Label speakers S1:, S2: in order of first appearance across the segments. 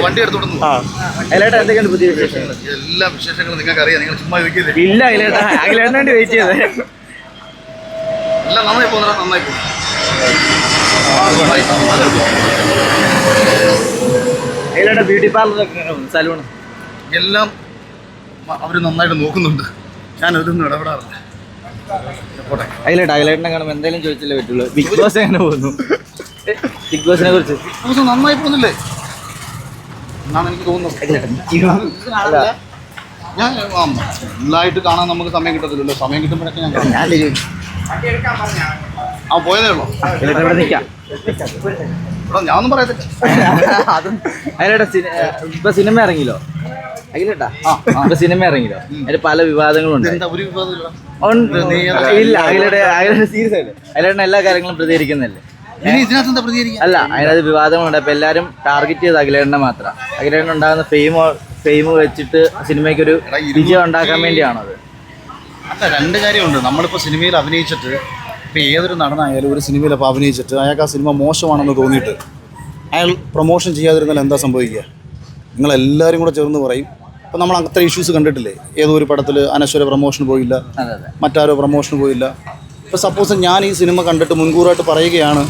S1: വണ്ടി എടുത്തോടുന്നു
S2: എന്തൊക്കെയാണ് പുതിയ വിശേഷങ്ങൾ?
S1: എല്ലാ വിശേഷങ്ങളും നിങ്ങൾക്ക് അറിയാം. നിങ്ങൾ ചുമ്മാ ഇരിക്കില്ലേ?
S2: ഇല്ല അഖിലേട്ടന് വേണ്ടി വെയിറ്റ് ചെയ്തത്.
S1: എല്ലാം നന്നായി പോകുന്ന നന്നായി പോകും.
S2: അഖിലേട്ടൻ ബ്യൂട്ടി പാർലർ സലൂൺ
S1: എല്ലാം അവർ നന്നായിട്ട് നോക്കുന്നുണ്ട്. ഞാൻ അതൊന്നും ഇടപെടാറില്ല.
S2: അഖിലേട്ടനെ കാണുമ്പോൾ എന്തെങ്കിലും ചോദിച്ചല്ലേ പറ്റുള്ളൂ. ബിഗ് ബോസ് എങ്ങനെ പോകുന്നു? ബിഗ് ബോസിനെ കുറിച്ച്
S1: നന്നായി പോകുന്നില്ലേ എന്നാണ് എനിക്ക് തോന്നുന്നത്. ഞാൻ നന്നായിട്ട് കാണാൻ നമുക്ക് സമയം കിട്ടത്തില്ലല്ലോ. സമയം കിട്ടുമ്പോഴൊക്കെ ഞാൻ പോയതേ ഉള്ളൂ.
S2: ഇവിടെ നിൽക്കാം.
S1: ഞാനൊന്നും പറയത്തില്ല.
S2: അഖിലേട്ടാ ഇപ്പൊ സിനിമ ഇറങ്ങിയല്ലോ. അഖിലേട്ടാ ഇപ്പൊ സിനിമ ഇറങ്ങിയല്ലോ. അതിന് പല വിവാദങ്ങളുണ്ട്. ഇല്ല അഖിലേട്ടൻ സീരിയസ് ആയിട്ട് അഖിലേട്ടൻ എല്ലാ കാര്യങ്ങളും പ്രതികരിക്കുന്നല്ലേ? അല്ല, അതിനകത്ത് വിവാദങ്ങളുണ്ട്. അപ്പൊ എല്ലാരും ടാർഗറ്റ് ചെയ്ത് അഖിലേട്ടനെ മാത്രം. അഖിലേട്ടൻ ഉണ്ടാകുന്ന ഫെയിം വെച്ചിട്ട് സിനിമയ്ക്കൊരു വിജയം ഉണ്ടാക്കാൻ വേണ്ടിയാണത്.
S1: അല്ല, രണ്ട് കാര്യമുണ്ട്. നമ്മളിപ്പോൾ സിനിമയിൽ അഭിനയിച്ചിട്ട് ഇപ്പോൾ ഏതൊരു നടനായാലും ഒരു സിനിമയിൽ അപ്പോൾ അഭിനയിച്ചിട്ട് അയാൾക്ക് ആ സിനിമ മോശമാണെന്ന് തോന്നിയിട്ട് അയാൾ പ്രൊമോഷൻ ചെയ്യാതിരുന്നാൽ എന്താ സംഭവിക്കുക? നിങ്ങളെല്ലാവരും കൂടെ ചേർന്ന് പറയും. അപ്പോൾ നമ്മൾ അത്ര ഇഷ്യൂസ് കണ്ടിട്ടില്ലേ? ഏതോ ഒരു പടത്തിൽ അനശ്വര പ്രൊമോഷൻ പോയില്ല, മറ്റാരോ പ്രൊമോഷൻ പോയില്ല. ഇപ്പോൾ സപ്പോസ് ഞാൻ ഈ സിനിമ കണ്ടിട്ട് മുൻകൂറായിട്ട് പറയുകയാണ്,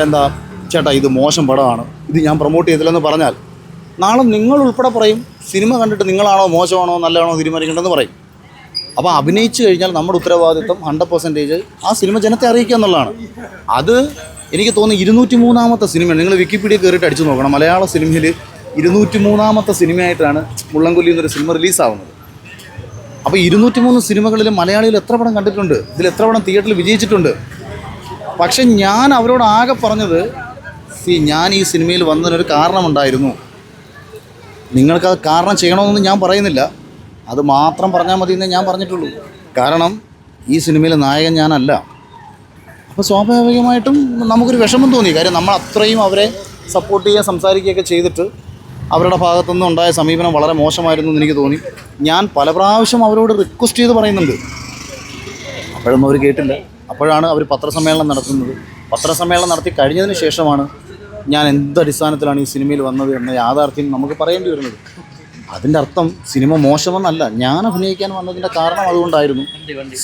S1: എന്താ ചേട്ടാ ഇത് മോശം പടമാണ്, ഇത് ഞാൻ പ്രൊമോട്ട് ചെയ്തില്ലെന്ന് പറഞ്ഞാൽ നാളെ നിങ്ങൾ ഉൾപ്പെടെ പറയും സിനിമ കണ്ടിട്ട് നിങ്ങളാണോ മോശമാണോ നല്ലതാണോ തീരുമാനിക്കേണ്ടതെന്ന് പറയും. അപ്പോൾ അഭിനയിച്ചു കഴിഞ്ഞാൽ നമ്മുടെ ഉത്തരവാദിത്വം 100% ആ സിനിമ ജനത്തെ അറിയിക്കുക എന്നുള്ളതാണ്. അത് എനിക്ക് തോന്നുന്നു 203ാമത്തെ സിനിമയാണ്. നിങ്ങൾ വിക്കിപീഡിയ കയറിയിട്ട് അടിച്ചു നോക്കണം. മലയാള സിനിമയിൽ 203ാമത്തെ സിനിമയായിട്ടാണ് മുള്ളൻകൊല്ലി എന്നൊരു സിനിമ റിലീസാവുന്നത്. അപ്പോൾ 203 സിനിമകളിൽ മലയാളികൾ എത്ര പടം കണ്ടിട്ടുണ്ട്, ഇതിൽ എത്ര പടം തിയേറ്ററിൽ വിജയിച്ചിട്ടുണ്ട്. പക്ഷെ ഞാൻ അവരോട് ആകെ പറഞ്ഞത്, ഞാൻ ഈ സിനിമയിൽ വന്നതിനൊരു കാരണമുണ്ടായിരുന്നു, നിങ്ങൾക്കത് കാരണം ചെയ്യണമെന്നൊന്നും ഞാൻ പറയുന്നില്ല, അത് മാത്രം പറഞ്ഞാൽ മതി എന്നേ ഞാൻ പറഞ്ഞിട്ടുള്ളൂ. കാരണം ഈ സിനിമയിലെ നായകൻ ഞാനല്ല. അപ്പോൾ സ്വാഭാവികമായിട്ടും നമുക്കൊരു വിഷമം തോന്നി. കാര്യം നമ്മൾ അത്രയും അവരെ സപ്പോർട്ട് ചെയ്യുക സംസാരിക്കുകയൊക്കെ ചെയ്തിട്ട് അവരുടെ ഭാഗത്തുനിന്ന് ഉണ്ടായ സമീപനം വളരെ മോശമായിരുന്നു എന്ന് എനിക്ക് തോന്നി. ഞാൻ പല പ്രാവശ്യം അവരോട് റിക്വസ്റ്റ് ചെയ്ത് പറയുന്നുണ്ട്, അപ്പോഴൊന്നും അവർ കേട്ടില്ല. അപ്പോഴാണ് അവർ പത്രസമ്മേളനം നടത്തുന്നത്. പത്രസമ്മേളനം നടത്തി കഴിഞ്ഞതിന് ശേഷമാണ് ഞാൻ എന്തടിസ്ഥാനത്തിലാണ് ഈ സിനിമയിൽ വന്നത് എന്ന യാഥാർത്ഥ്യം നമുക്ക് പറയേണ്ടി വരുന്നത്. അതിൻ്റെ അർത്ഥം സിനിമ മോശമെന്നല്ല, ഞാൻ അഭിനയിക്കാൻ വന്നതിൻ്റെ കാരണം അതുകൊണ്ടായിരുന്നു.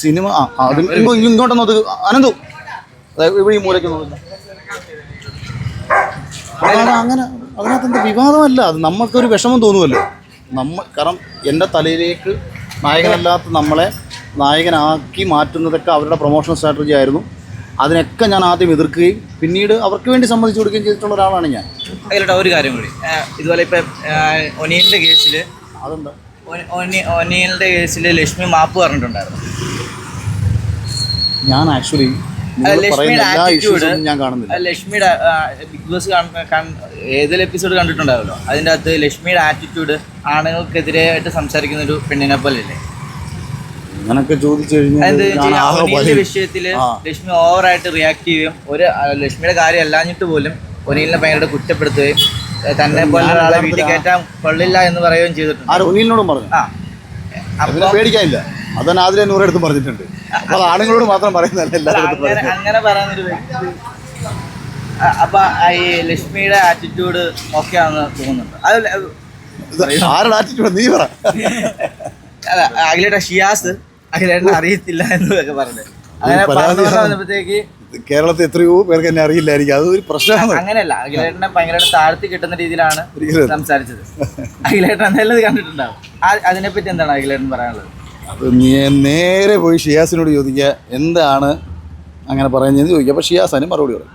S1: സിനിമ അത് ഇങ്ങോട്ടൊന്നും അത് അനന്തു ഇവിടെ ഈ മൂലയ്ക്ക് നോക്കില്ല. അങ്ങനെ അതിനകത്തെന്താ വിവാദമല്ല, അത് നമുക്കൊരു വിഷമം തോന്നുമല്ലോ. കാരണം എൻ്റെ തലയിലേക്ക് നായകനല്ലാത്ത നമ്മളെ നായകനാക്കി മാറ്റുന്നതൊക്കെ അവരുടെ പ്രൊമോഷൻ സ്ട്രാറ്റജി ആയിരുന്നു. അതിനൊക്കെ ഞാൻ ആദ്യം എതിർക്കുകയും പിന്നീട് അവർക്ക് വേണ്ടി സമ്മതിച്ചു കൊടുക്കുകയും ചെയ്തിട്ടുള്ള ഒരാളാണ് ഞാൻ.
S2: അതിലോട്ട് ഒരു കാര്യം കൂടി, ഇതുപോലെ ഇപ്പം ഒനിയലിൻ്റെ കേസിൽ
S1: അതെന്താ
S2: ഒനിയലിൻ്റെ കേസിൽ ലക്ഷ്മി മാപ്പ് പറഞ്ഞിട്ടുണ്ടായിരുന്നു.
S1: ഞാൻ ആക്ച്വലി
S2: ലക്ഷ്മിയുടെ ആറ്റിറ്റ്യൂഡ്
S1: ഞാൻ കാണുന്നില്ല.
S2: ലക്ഷ്മിയുടെ ബിഗ് ബോസ് ഏതൊരു എപ്പിസോഡ് കണ്ടിട്ടുണ്ടാവുമല്ലോ, അതിൻ്റെ അകത്ത് ലക്ഷ്മിയുടെ ആറ്റിറ്റ്യൂഡ് ആണുങ്ങൾക്കെതിരായിട്ട് സംസാരിക്കുന്ന ഒരു പെണ്ണിനെ പോലെയല്ലേ?
S1: അങ്ങനൊക്കെ ചോദിച്ചു കഴിഞ്ഞാൽ
S2: വിഷയത്തില് ലക്ഷ്മി ഓവറായിട്ട് റിയാക്ട് ചെയ്യുകയും ലക്ഷ്മിയുടെ കാര്യം അല്ലാഞ്ഞിട്ട് പോലും ഒനിലിനെ ഭയങ്കര കുറ്റപ്പെടുത്തുകയും തന്നെ പോലെ ഒരാളെ വീട്ടിൽ കയറ്റാൻ കൊള്ളില്ല എന്ന് പറയുകയും ചെയ്തിട്ടുണ്ട്.
S1: ഒനിലിനോടും പറഞ്ഞു പേടിക്കാനില്ല, അതന്നെ ആദ്യം 100 അടുത്തും പറഞ്ഞിട്ടുണ്ട്. അത് ആണുങ്ങളോട് മാത്രം പറയുന്നതല്ല,
S2: അങ്ങനെ പറയുന്നൊരു വ്യക്തി. അപ്പൊ ഈ ലക്ഷ്മിയുടെ ആറ്റിറ്റ്യൂഡ് ഓക്കെ ആണെന്ന് തോന്നുന്നുണ്ട്.
S1: ആരുടെ ആറ്റിറ്റ്യൂഡ് നീ പറ.
S2: അഖിലേട്ടൻ ഷിയാസ് അഖിലേട്ടനെ അറിയത്തില്ല എന്നൊക്കെ പറഞ്ഞു. അങ്ങനെ പറഞ്ഞപ്പോഴത്തേക്ക്
S1: കേരളത്തിൽ എത്രയോ പേർക്ക് എന്നെ അറിയില്ലായിരിക്കും, അതൊരു പ്രശ്നമാണ്.
S2: അങ്ങനെയല്ല, അഖിലേട്ടനെ ഭയങ്കര താഴ്ത്തി കിട്ടുന്ന രീതിയിലാണ് സംസാരിച്ചത്. അഖിലേട്ടൻ എന്തായാലും കണ്ടിട്ടുണ്ടാവും. അതിനെപ്പറ്റി എന്താണ് അഖിലേട്ടൻ പറയാനുള്ളത്?
S1: അത് നീ നേരെ പോയി ഷിയാസിനോട് ചോദിക്കുക എന്താണ് അങ്ങനെ പറയുന്നതെന്ന് ചോദിക്കുക. അപ്പോൾ ഷിയാസിന് മറുപടി പറയും.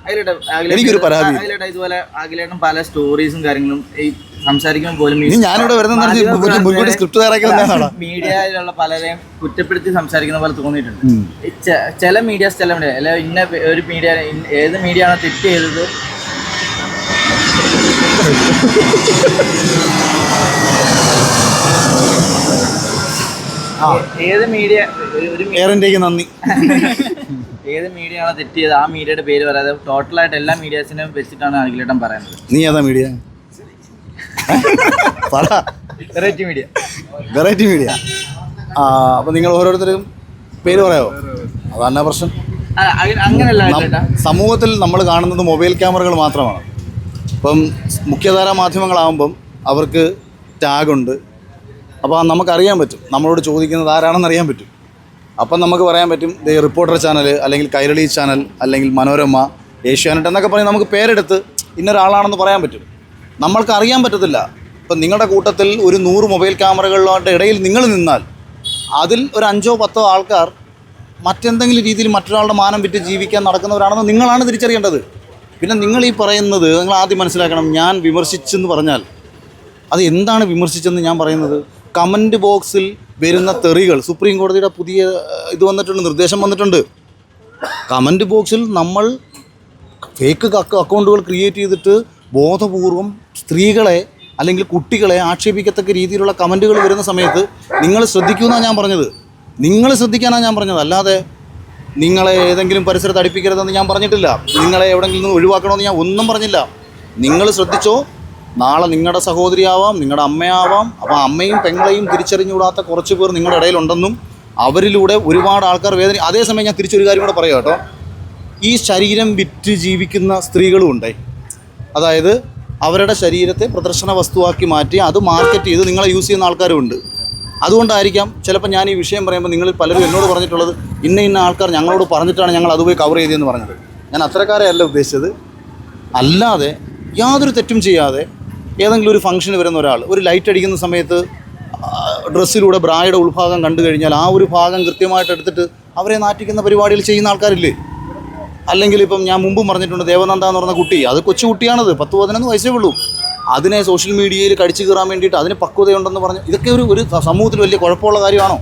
S1: എനിക്കൊരു പരാതി.
S2: ഇതുപോലെ അഖിലേട്ടൻ പല സ്റ്റോറീസും കാര്യങ്ങളും ഈ സംസാരിക്കുമ്പോൾ പോലും
S1: ഞാനിവിടെ വരുന്ന സ്ക്രിപ്റ്റ് തയ്യാറാക്കുന്ന
S2: മീഡിയയിലുള്ള പലരെയും കുറ്റപ്പെടുത്തി സംസാരിക്കുന്ന പോലെ തോന്നിയിട്ടുണ്ട്. ചില മീഡിയാസ് ചില മീഡിയ അല്ല ഇന്ന ഒരു മീഡിയ ഏത് മീഡിയ ആണോ തെറ്റ് ചെയ്തത് ഏത് മീഡിയ
S1: നന്ദി
S2: ഏത് മീഡിയ ആണോ തെറ്റ് ചെയ്ത് ആ മീഡിയയുടെ പേര് പറയാതെ ടോട്ടലായിട്ട് എല്ലാ മീഡിയാസിനും വെച്ചിട്ടാണ് അഖിലേട്ടൻ പറയുന്നത്.
S1: നീ ഏതാ മീഡിയ?
S2: Variety media.
S1: അപ്പോൾ നിങ്ങൾ ഓരോരുത്തരും പേര് പറയാമോ? അതന്നെ പ്രശ്നം.
S2: അങ്ങനെയല്ല,
S1: സമൂഹത്തിൽ നമ്മൾ കാണുന്നത് മൊബൈൽ ക്യാമറകൾ മാത്രമാണ്. ഇപ്പം മുഖ്യധാരാ മാധ്യമങ്ങളാകുമ്പം അവർക്ക് ടാഗുണ്ട്. അപ്പോൾ നമുക്കറിയാൻ പറ്റും, നമ്മളോട് ചോദിക്കുന്നത് ആരാണെന്ന് അറിയാൻ പറ്റും. അപ്പം നമുക്ക് പറയാൻ പറ്റും റിപ്പോർട്ടർ ചാനൽ, അല്ലെങ്കിൽ കൈരളി ചാനൽ, അല്ലെങ്കിൽ മനോരമ, ഏഷ്യാനെറ്റ് എന്നൊക്കെ പറഞ്ഞ് നമുക്ക് പേരെടുത്ത് ഇന്നൊരാളാണെന്ന് പറയാൻ പറ്റും. നമ്മൾക്ക് അറിയാൻ പറ്റത്തില്ല. ഇപ്പം നിങ്ങളുടെ കൂട്ടത്തിൽ ഒരു 100 മൊബൈൽ ക്യാമറകളുടെ ഇടയിൽ നിങ്ങൾ നിന്നാൽ അതിൽ ഒരു 5-10 ആൾക്കാർ മറ്റെന്തെങ്കിലും രീതിയിൽ മറ്റൊരാളുടെ മാനം വിറ്റ് ജീവിക്കാൻ നടക്കുന്നവരാണെന്ന് നിങ്ങളാണ് തിരിച്ചറിയേണ്ടത്. പിന്നെ നിങ്ങൾ ഈ പറയുന്നത് നിങ്ങൾ ആദ്യം മനസ്സിലാക്കണം. ഞാൻ വിമർശിച്ചെന്ന് പറഞ്ഞാൽ അത് എന്താണ് വിമർശിച്ചെന്ന് ഞാൻ പറയുന്നത്? കമൻറ്റ് ബോക്സിൽ വരുന്ന തെറികൾ, സുപ്രീം കോടതിയുടെ പുതിയ ഇത് വന്നിട്ടുണ്ട്, നിർദ്ദേശം വന്നിട്ടുണ്ട്. കമൻറ്റ് ബോക്സിൽ നമ്മൾ ഫേക്ക് അക്കൗണ്ടുകൾ ക്രിയേറ്റ് ചെയ്തിട്ട് ബോധപൂർവം സ്ത്രീകളെ അല്ലെങ്കിൽ കുട്ടികളെ ആക്ഷേപിക്കത്തക്ക രീതിയിലുള്ള കമൻറ്റുകൾ വരുന്ന സമയത്ത് നിങ്ങൾ ശ്രദ്ധിക്കുമെന്നാണ് ഞാൻ പറഞ്ഞത്. നിങ്ങൾ ശ്രദ്ധിക്കാനാണ് ഞാൻ പറഞ്ഞത്. അല്ലാതെ നിങ്ങളെ ഏതെങ്കിലും പരിസരത്ത് അടുപ്പിക്കരുതെന്ന് ഞാൻ പറഞ്ഞിട്ടില്ല. നിങ്ങളെ എവിടെയെങ്കിലും നിന്ന് ഒഴിവാക്കണമെന്ന് ഞാൻ ഒന്നും പറഞ്ഞില്ല. നിങ്ങൾ ശ്രദ്ധിച്ചോ, നാളെ നിങ്ങളുടെ സഹോദരിയാവാം, നിങ്ങളുടെ അമ്മയാവാം. അപ്പോൾ അമ്മയും പെങ്ങളെയും തിരിച്ചറിഞ്ഞുകൂടാത്ത കുറച്ച് പേർ നിങ്ങളുടെ ഇടയിലുണ്ടെന്നും അവരിലൂടെ ഒരുപാട് ആൾക്കാർ വേദന. അതേസമയം ഞാൻ തിരിച്ചൊരു കാര്യം കൂടെ പറയാം കേട്ടോ. ഈ ശരീരം വിറ്റ് ജീവിക്കുന്ന സ്ത്രീകളും ഉണ്ട്. അതായത് അവരുടെ ശരീരത്തെ പ്രദർശന വസ്തുവാക്കി മാറ്റി അത് മാർക്കറ്റ് ചെയ്ത് നിങ്ങളെ യൂസ് ചെയ്യുന്ന ആൾക്കാരും ഉണ്ട്. അതുകൊണ്ടായിരിക്കാം ചിലപ്പോൾ ഞാൻ ഈ വിഷയം പറയുമ്പോൾ നിങ്ങളിൽ പലരും എന്നോട് പറഞ്ഞിട്ടുള്ളത് ഇന്ന ആൾക്കാർ ഞങ്ങളോട് പറഞ്ഞിട്ടാണ് ഞങ്ങൾ അതുപോയി കവർ ചെയ്തതെന്ന് പറഞ്ഞത്. ഞാൻ അത്തരക്കാരെ അല്ല ഉദ്ദേശിച്ചത്. അല്ലാതെ യാതൊരു തെറ്റും ചെയ്യാതെ ഏതെങ്കിലും ഒരു ഫംഗ്ഷന് വരുന്ന ഒരാൾ ഒരു ലൈറ്റ് അടിക്കുന്ന സമയത്ത് ഡ്രസ്സിലൂടെ ബ്രായുടെ ഉൾഭാഗം കണ്ടു കഴിഞ്ഞാൽ ആ ഒരു ഭാഗം കൃത്യമായിട്ട് എടുത്തിട്ട് അവരെ നാറ്റിക്കുന്ന പരിപാടികൾ ചെയ്യുന്ന ആൾക്കാരില്ലേ? അല്ലെങ്കിൽ ഇപ്പം ഞാൻ മുമ്പും പറഞ്ഞിട്ടുണ്ട്, ദേവനന്ദ എന്ന് പറഞ്ഞ കുട്ടി, അത് കൊച്ചുകുട്ടിയാണത്, 10-11 വയസ്സേ ഉള്ളൂ. അതിനെ സോഷ്യൽ മീഡിയയിൽ കടിച്ചു കയറാൻ വേണ്ടിയിട്ട് അതിന് പക്വതയുണ്ടെന്ന് പറഞ്ഞ് ഇതൊക്കെ ഒരു സമൂഹത്തിൽ വലിയ കുഴപ്പമുള്ള കാര്യമാണോ?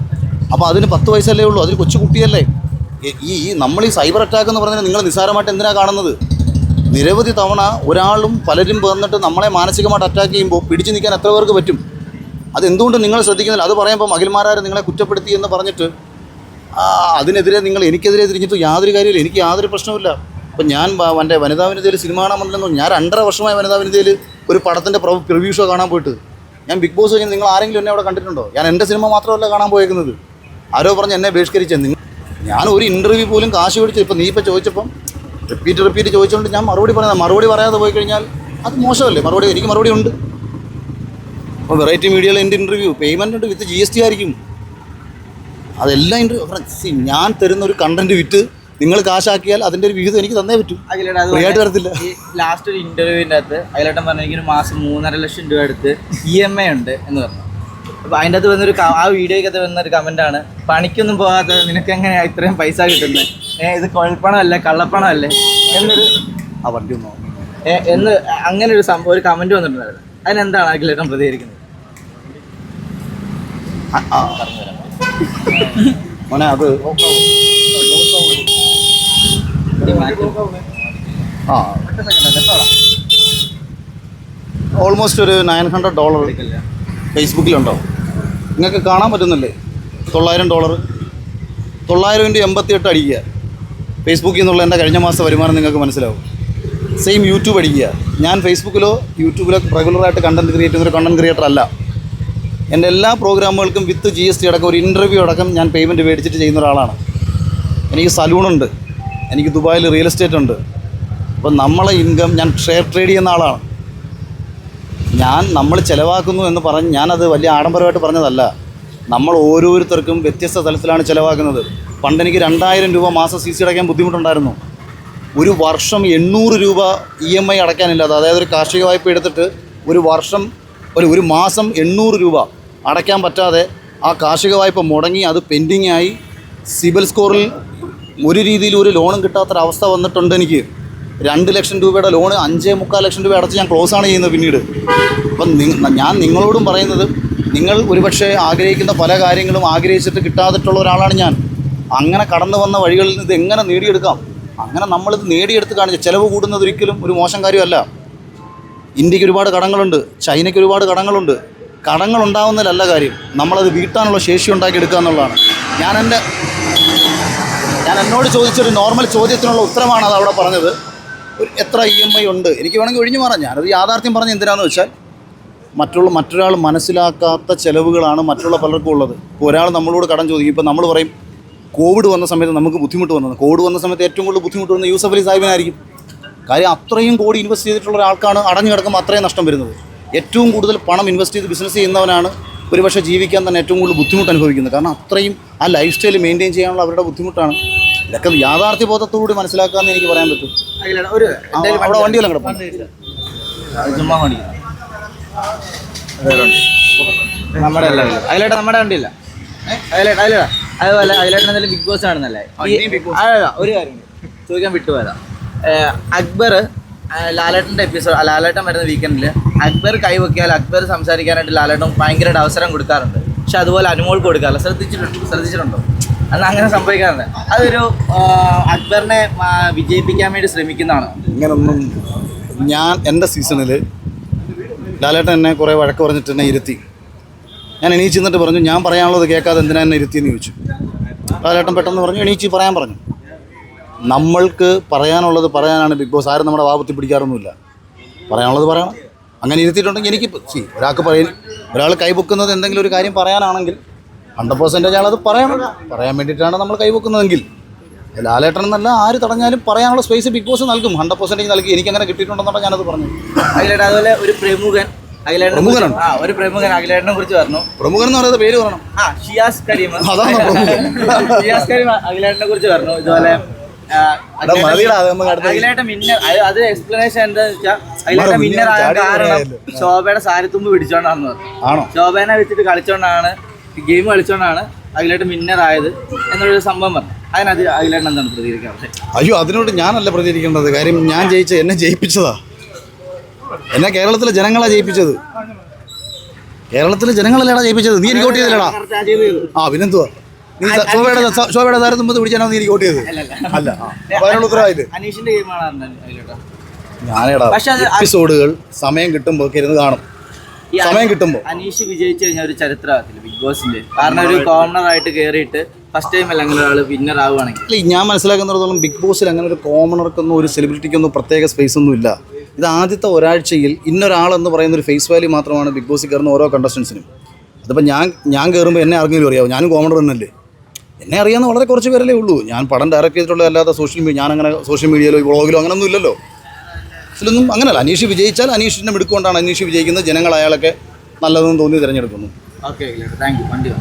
S1: അപ്പോൾ അതിന് 10 വയസ്സല്ലേ ഉള്ളൂ, അതിന് കൊച്ചുകുട്ടിയല്ലേ? നമ്മൾ ഈ സൈബർ അറ്റാക്ക് എന്ന് പറഞ്ഞാൽ നിങ്ങൾ നിസ്സാരമായിട്ട് എന്തിനാണ് കാണുന്നത്? നിരവധി തവണ ഒരാളും പലരും വന്നിട്ട് നമ്മളെ മാനസികമായിട്ട് അറ്റാക്ക് ചെയ്യുമ്പോൾ പിടിച്ചു നിൽക്കാൻ എത്ര പേർക്ക് പറ്റും? അതെന്തുകൊണ്ട് നിങ്ങൾ ശ്രദ്ധിക്കുന്നില്ല? അത് പറയുമ്പോൾ അഖിൽമാരാർ നിങ്ങളെ കുറ്റപ്പെടുത്തി എന്ന് പറഞ്ഞിട്ട് അതിനെതിരെ എനിക്കെതിരെ തിരിഞ്ഞിട്ട് യാതൊരു കാര്യമില്ല. എനിക്ക് യാതൊരു പ്രശ്നവുമില്ല. ഇപ്പം ഞാൻ എൻ്റെ വനിതാ വനിതയിൽ സിനിമ കാണാൻ വന്നില്ലെന്നോ, ഞാൻ 2.5 വർഷമായി വനിതാ വനിതയിൽ ഒരു പടത്തിൻ്റെ പ്രിവ്യൂ ഷോ കാണാൻ പോയിട്ട്. ഞാൻ ബിഗ് ബോസ് കഴിഞ്ഞ് നിങ്ങൾ ആരെങ്കിലും എന്നെ അവിടെ കണ്ടിട്ടുണ്ടോ? ഞാൻ എൻ്റെ സിനിമ മാത്രമല്ല കാണാൻ പോയേക്കുന്നത്. ആരോ പറഞ്ഞ് എന്നെ ബഹിഷ്കരിച്ചെന്ന്. ഞാൻ ഒരു ഇൻ്റർവ്യൂ പോലും കാശ് മേടിച്ചു. ഇപ്പം നീ ഇപ്പോൾ ചോദിച്ചപ്പം റിപ്പീറ്റ് ചോദിച്ചുകൊണ്ട് ഞാൻ മറുപടി പറയാതെ പോയി കഴിഞ്ഞാൽ അത് മോശമല്ലേ? എനിക്ക് മറുപടി ഉണ്ട്. അപ്പോൾ വെറൈറ്റി മീഡിയയിൽ എൻ്റെ ഇൻ്റർവ്യൂ പേയ്മെൻ്റ് ഉണ്ട്, വിത്ത് GST ആയിരിക്കും. അതെല്ലാം ഞാൻ തരുന്ന ഒരു കണ്ടന്റ് വിറ്റ് നിങ്ങൾ കാശാക്കിയാൽ അതിൻ്റെ ഒരു വിഹിതം എനിക്ക് തന്നേ പറ്റൂ. ഫ്രീയായിട്ട് തരത്തില്ല.
S2: ഈ ലാസ്റ്റ് ഒരു ഇൻ്റർവ്യൂവിൻ്റെ അകത്ത് അഖിലേട്ടൻ പറഞ്ഞു എനിക്കൊരു മാസം 3.5 ലക്ഷം രൂപ എടുത്ത് EMI ഉണ്ട് എന്ന് പറഞ്ഞു. അപ്പോൾ അതിൻ്റെ അകത്ത് വന്നൊരു ആ വീഡിയോയ്ക്കകത്ത് വന്നൊരു കമൻറ്റാണ്, പണിക്കൊന്നും പോകാത്ത നിനക്ക് എങ്ങനെയാണ് ഇത്രയും പൈസ കിട്ടുന്നത്? ഇത് കൊഴപ്പണമല്ലേ കള്ളപ്പണമല്ലേ എന്നൊരു
S1: വണ്ടി
S2: എന്ന് അങ്ങനെ ഒരു കമൻറ്റ് വന്നിട്ടുണ്ടായിരുന്നു. അതിനെന്താണ് അഖിലേട്ടൻ പ്രതികരിക്കുന്നത്?
S1: മോനെ അത് ഓൾമോസ്റ്റ് ഒരു $900 ഫേസ്ബുക്കിലുണ്ടോ? നിങ്ങൾക്ക് കാണാൻ പറ്റുന്നില്ലേ? $900 900 × 88 അടിക്കുക. ഫേസ്ബുക്കിൽ നിന്നുള്ള എൻ്റെ കഴിഞ്ഞ മാസത്തെ വരുമാനം നിങ്ങൾക്ക് മനസ്സിലാവും. സെയിം യൂട്യൂബ് അടിക്കുക. ഞാൻ ഫേസ്ബുക്കിലോ യൂട്യൂബിലോ റെഗുലറായിട്ട് കണ്ടൻറ് ക്രിയേറ്റ് ചെയ്യുന്നൊരു കണ്ടൻറ് ക്രിയേറ്റർ അല്ല. എൻ്റെ എല്ലാ പ്രോഗ്രാമുകൾക്കും വിത്ത് GST അടക്കം ഒരു ഇൻ്റർവ്യൂ അടക്കം ഞാൻ പേയ്മെൻറ്റ് മേടിച്ചിട്ട് ചെയ്യുന്ന ഒരാളാണ്. എനിക്ക് സലൂണുണ്ട്, എനിക്ക് ദുബായിൽ റിയൽ എസ്റ്റേറ്റ് ഉണ്ട്. അപ്പം നമ്മളെ ഇൻകം ഞാൻ ഷെയർ ട്രേഡ് ചെയ്യുന്ന ആളാണ്. നമ്മൾ ചിലവാക്കുന്നു എന്ന് പറഞ്ഞ് ഞാനത് വലിയ ആഡംബരമായിട്ട് പറഞ്ഞതല്ല. നമ്മൾ ഓരോരുത്തർക്കും വ്യത്യസ്ത തലത്തിലാണ് ചിലവാക്കുന്നത്. പണ്ടെനിക്ക് 2000 രൂപ മാസം CC അടയ്ക്കാൻ ബുദ്ധിമുട്ടുണ്ടായിരുന്നു. ഒരു വർഷം 800 രൂപ EMI അടയ്ക്കാനില്ലാതെ, അതായത് ഒരു കാർഷിക വായ്പ എടുത്തിട്ട് ഒരു മാസം 800 രൂപ അടയ്ക്കാൻ പറ്റാതെ ആ കാർഷിക വായ്പ മുടങ്ങി, അത് പെൻഡിങ് ആയി, സിബിൽ സ്കോറിൽ ഒരു രീതിയിൽ ഒരു ലോണും കിട്ടാത്തൊരവസ്ഥ വന്നിട്ടുണ്ട് എനിക്ക്. 2 ലക്ഷം രൂപയുടെ ലോണ് 5.25 ലക്ഷം രൂപ അടച്ച് ഞാൻ ക്ലോസാണ് ചെയ്യുന്നത് പിന്നീട്. അപ്പം ഞാൻ നിങ്ങളോടും പറയുന്നത്, നിങ്ങൾ ഒരുപക്ഷെ ആഗ്രഹിക്കുന്ന പല കാര്യങ്ങളും ആഗ്രഹിച്ചിട്ട് കിട്ടാതിട്ടുള്ള ഒരാളാണ് ഞാൻ. അങ്ങനെ കടന്നു വന്ന വഴികളിൽ നിന്ന് ഇത് എങ്ങനെ നേടിയെടുക്കാം? അങ്ങനെ നമ്മളിത് നേടിയെടുത്ത് കാണിച്ച ചിലവ് കൂടുന്നത് ഒരിക്കലും ഒരു മോശം കാര്യമല്ല. ഇന്ത്യക്ക് ഒരുപാട് കടങ്ങളുണ്ട്, ചൈനയ്ക്ക് ഒരുപാട് കടങ്ങളുണ്ട്. കടങ്ങളുണ്ടാവുന്നതിലല്ല കാര്യം, നമ്മളത് വീട്ടാനുള്ള ശേഷി ഉണ്ടാക്കിയെടുക്കുക എന്നുള്ളതാണ്. ഞാൻ എന്നോട് ചോദിച്ചൊരു നോർമൽ ചോദ്യത്തിനുള്ള ഉത്തരമാണ് അത് അവിടെ പറഞ്ഞത്. എത്ര EMI ഉണ്ട്? എനിക്ക് വേണമെങ്കിൽ ഒഴിഞ്ഞു മാറാം. ഞാനത് യാഥാർത്ഥ്യം പറഞ്ഞ് എന്തിനാണെന്ന് വെച്ചാൽ മറ്റൊരാൾ മനസ്സിലാക്കാത്ത ചിലവുകളാണ് മറ്റുള്ള പലർക്കും ഉള്ളത്. ഇപ്പോൾ ഒരാൾ നമ്മളോട് കടം ചോദിക്കും. ഇപ്പോൾ നമ്മൾ പറയും കോവിഡ് വന്ന സമയത്ത് നമുക്ക് ബുദ്ധിമുട്ട് വന്നത്. കോവിഡ് വന്ന സമയത്ത് ഏറ്റവും കൂടുതൽ ബുദ്ധിമുട്ട് വന്നത് യൂസഫ് അലി സാഹിബിനായിരിക്കും. കാര്യം അത്രയും കോടി ഇൻവെസ്റ്റ് ചെയ്തിട്ടുള്ള ഒരാൾക്കാണ് അടഞ്ഞു കിടക്കുമ്പോൾ അത്രയും നഷ്ടം വരുന്നത്. ഏറ്റവും കൂടുതൽ പണം ഇൻവെസ്റ്റ് ചെയ്ത് ബിസിനസ് ചെയ്യുന്നവനാണ് ഒരുപക്ഷെ ജീവിക്കാൻ തന്നെ ഏറ്റവും കൂടുതൽ ബുദ്ധിമുട്ട് അനുഭവിക്കുന്നത്. കാരണം അത്രയും ആ ലൈഫ് സ്റ്റൈൽ മെയിൻറ്റെയിൻ ചെയ്യാനുള്ള അവരുടെ ബുദ്ധിമുട്ടാണ്. ഇതൊക്കെ യാഥാർത്ഥ്യബോധത്തോടുകൂടി മനസ്സിലാക്കാമെന്ന് എനിക്ക് പറയാൻ പറ്റും. അവിടെ വണ്ടിയെല്ലാം കിടപ്പുണ്ട്.
S2: ചുമ്മാ നമ്മുടെ അല്ല അതിലേട്ടാ നമ്മുടെ വണ്ടിയില്ല. അതിലേട്ടാ അതുപോലെ അതിലേട്ടൻ എന്തായാലും ബിഗ് ബോസ് ആണെന്നല്ലേ? ഒരു കാര്യം ചോദിക്കാൻ വിട്ടുപോയതാ. അക്ബർ ലാലേട്ടൻ്റെ എപ്പിസോഡ്, ലാലേട്ടൻ വരുന്ന വീക്കെൻഡിൽ അക്ബർ കൈവയ്ക്കിയാൽ അക്ബർ സംസാരിക്കാനായിട്ട് ലാലേട്ടൻ ഭയങ്കരമായിട്ട് അവസരം കൊടുക്കാറുണ്ട്. പക്ഷെ അതുപോലെ അനുമോൾക്ക് കൊടുക്കാറില്ല. ശ്രദ്ധിച്ചിട്ടുണ്ടോ? അന്ന് അങ്ങനെ സംഭവിക്കാറുണ്ട്. അതൊരു അക്ബറിനെ വിജയിപ്പിക്കാൻ വേണ്ടി ശ്രമിക്കുന്നതാണ്.
S1: ഇങ്ങനൊന്നും എൻ്റെ സീസണിൽ ലാലേട്ടൻ എന്നെ കുറേ വഴക്ക് പറഞ്ഞിട്ട് എന്നെ ഇരുത്തി. ഞാൻ എണീച്ച് നിന്നിട്ട് പറഞ്ഞു, ഞാൻ പറയാനുള്ളത് കേൾക്കാതെ എന്തിനാ എന്നെ ഇരുത്തിയെന്ന് ചോദിച്ചു. ലാലേട്ടൻ പെട്ടെന്ന് പറഞ്ഞു, എണീച്ച് പറയാൻ പറഞ്ഞു. നമ്മൾക്ക് പറയാനുള്ളത് പറയാനാണ് ബിഗ് ബോസ്. ആരും നമ്മുടെ വാപത്തി പിടിക്കാറൊന്നുമില്ല. പറയാനുള്ളത് പറയണം. അങ്ങനെ ഇരുത്തിയിട്ടുണ്ടെങ്കിൽ എനിക്ക് ഒരാൾ കൈപൊക്കുന്നത് എന്തെങ്കിലും ഒരു കാര്യം പറയാനാണെങ്കിൽ 100% അയാളത് പറയണം. പറയാൻ വേണ്ടിയിട്ടാണ് നമ്മൾ കൈപൊക്കുന്നതെങ്കിൽ ലാലേട്ടൻ എന്നല്ല ആര് തടഞ്ഞാലും പറയാനുള്ള സ്പേസ് ബിഗ് ബോസ് നൽകും. 100% നൽകി. എനിക്കങ്ങനെ കിട്ടിയിട്ടുണ്ടെന്നാണ് ഞാനത് പറഞ്ഞു.
S2: അതിലേട്ട് അതുപോലെ ഒരു പ്രമുഖൻ അഖിലേട്ടനുണ്ട്. ഒരു പ്രമുഖൻ അഖിലേട്ടനെ കുറിച്ച് പറഞ്ഞു.
S1: പ്രമുഖൻ എന്ന് പറയുന്നത് പേര് പറയണം.
S2: ഷിയാസ് കരീം.
S1: അതാണ്
S2: ഷിയാസ് കരീം അഖിലേട്ടനെ കുറിച്ച് പറഞ്ഞു. ഇതുപോലെ അഖിലേട്ടൻ വിന്നർ. അത് എക്സ്പ്ലനേഷൻ എന്താണെന്ന് വെച്ചാൽ അഖിലേട്ടൻ വിന്നർ ആയ കാരണം ശോഭയുടെ സാരിത്തുമ്പ് പിടിച്ചോണ്ടാണെന്ന് പറഞ്ഞു. ശോഭനെ വെച്ചിട്ട് കളിച്ചോണ്ടാണ്, ഗെയിം കളിച്ചോണ്ടാണ് അഖിലേട്ടൻ വിന്നർ ആയത് എന്നൊരു സംഭവം പറഞ്ഞു. അതിനത് അഖിലേട്ടൻ എന്താണ് പ്രതികരിക്കാറ്?
S1: അയ്യോ, അതിനോട് ഞാനല്ല പ്രതികരിക്കേണ്ടത്. കാര്യം ഞാൻ എന്നെ ജയിപ്പിച്ചതാ. എന്നെ കേരളത്തിലെ ജനങ്ങളാ ജയിപ്പിച്ചത്. കേരളത്തിലെ ജനങ്ങളല്ലേടാ ജയിപ്പിച്ചത്. നീ എനിക്ക് വോട്ട് ചെയ്തില്ലടാ. പിന്നെന്തുവാ? നീ ശോഭയുടെ താരത്തുമ്പത് പിടിച്ചാണോ നീ എനിക്ക് വോട്ട് ചെയ്തത്? അല്ല. അതിനുള്ള ഉത്തരവാദില്ലേ? ഞാനേടാ എപ്പിസോഡുകൾ സമയം കിട്ടുമ്പോൾ ഇരുന്ന് കാണും. സമയം കിട്ടുമ്പോൾ
S2: അനീഷ് വിജയിച്ചു കഴിഞ്ഞാൽ ഒരു ചരിത്രത്തിൽ ബിഗ് ബോസിന്റെ, കാരണം ഒരു കോമണർ ആയിട്ട് കയറിയിട്ട് ഫസ്റ്റ് ടൈം അല്ല അങ്ങനെ ഒരാൾ വിന്നർ ആവുകയാണെങ്കിൽ.
S1: ഞാൻ മനസ്സിലാക്കുന്നിടത്തോളം ബിഗ് ബോസിൽ അങ്ങനെ ഒരു കോമണർക്കൊന്നും ഒരു സെലിബ്രിറ്റിക്കൊന്നും പ്രത്യേക സ്പേസ് ഒന്നും ഇല്ല. ഇത് ആദ്യത്തെ ഒരാഴ്ചയിൽ ഇന്നൊരാളെന്ന് പറയുന്ന ഒരു ഫേസ് വാല്യൂ മാത്രമാണ് ബിഗ് ബോസിൽ കയറുന്ന ഓരോ കണ്ടസ്റ്റൻസിനും. അതിപ്പോൾ ഞാൻ കയറുമ്പോൾ എന്നെ ആർക്കെങ്കിലും അറിയാമോ? ഞാനും കോമണർ തന്നെയല്ലേ. എന്നെ അറിയാവുന്ന വളരെ കുറച്ച് പേരല്ലേ ഉള്ളൂ. ഞാൻ പടം ഡയറക്റ്റ് ചെയ്തിട്ടുള്ള അല്ലാതെ ഞാനങ്ങനെ സോഷ്യൽ മീഡിയയിലോ വ്ളോഗിലോ അങ്ങനെയൊന്നും ഇല്ലല്ലോ. ഇതിലൊന്നും അങ്ങനെയല്ല. അനീഷ് വിജയിച്ചാൽ അനീഷിൻ്റെ മിടുക്കൊണ്ടാണ് അനീഷ് വിജയിക്കുന്നത്. ജനങ്ങൾ അയാളൊക്കെ നല്ലതെന്ന് തോന്നി തിരഞ്ഞെടുക്കുന്നു.
S2: Okay, thank you.